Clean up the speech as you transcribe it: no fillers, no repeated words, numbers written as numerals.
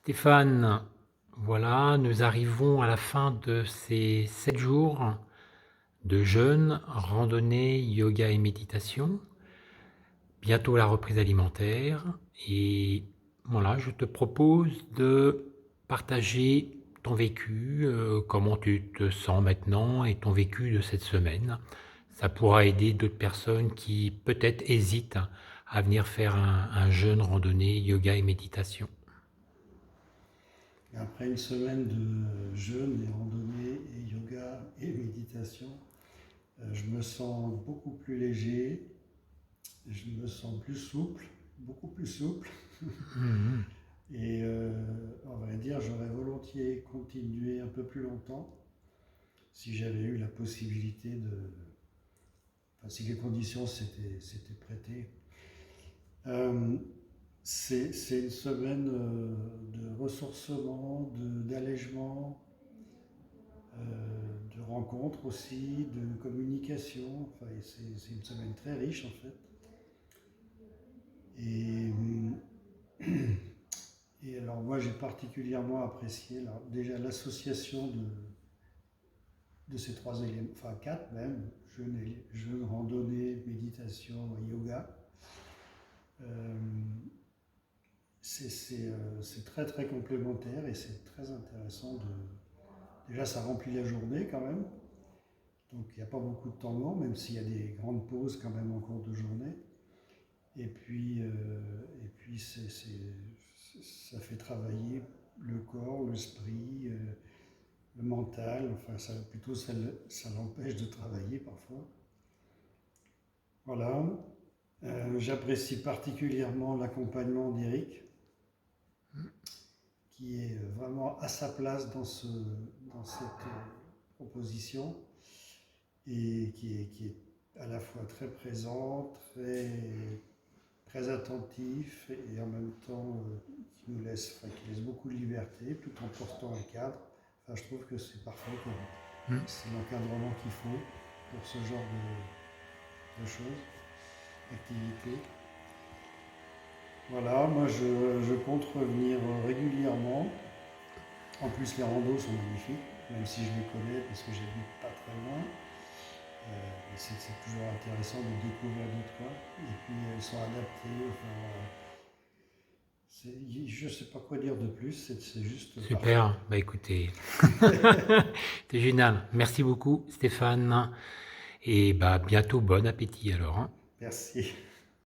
Stéphane, voilà, nous arrivons à la fin de ces 7 jours de jeûne, randonnée, yoga et méditation. Bientôt la reprise alimentaire. Et voilà, je te propose de partager ton vécu, comment tu te sens maintenant et ton vécu de cette semaine. Ça pourra aider d'autres personnes qui peut-être hésitent à venir faire un jeûne, randonnée, yoga et méditation. Après une semaine de jeûne et randonnée et yoga et méditation, je me sens beaucoup plus léger, je me sens plus souple, beaucoup plus souple. Mhm. Et on va dire, j'aurais volontiers continué un peu plus longtemps si j'avais eu la possibilité de. Enfin, si les conditions s'étaient prêtées. Euh, c'est une semaine de ressourcement, d'allègement, de rencontres aussi, de communication. Enfin, c'est une semaine très riche en fait. Et, et alors moi j'ai particulièrement apprécié déjà l'association de ces trois éléments, enfin quatre même, jeûne, randonnée, méditation et yoga. Euh, c'est très très complémentaire et c'est très intéressant de. Déjà ça remplit la journée quand même, donc il n'y a pas beaucoup de temps mort, même s'il y a des grandes pauses quand même en cours de journée. Et puis ça fait travailler le corps, l'esprit, le mental, enfin plutôt ça l'empêche de travailler parfois. Voilà. J'apprécie particulièrement l'accompagnement d'Eric, qui est vraiment à sa place dans cette proposition et qui est à la fois très présent, très attentif et en même temps qui laisse beaucoup de liberté tout en portant un cadre. Enfin, je trouve que c'est parfait, Mhm. c'est l'encadrement qu'il faut pour ce genre de choses, d'activités. Voilà, moi je compte revenir régulièrement. En plus, les randos sont magnifiques, même si je les connais parce que j'habite pas très loin. C'est toujours intéressant de découvrir d'autres coins. Et puis elles sont adaptées. Enfin, voilà. Je ne sais pas quoi dire de plus, c'est juste parfait. Super, bah écoutez, c'est génial. Merci beaucoup Stéphane. Et bah bientôt bon appétit alors, hein. Merci.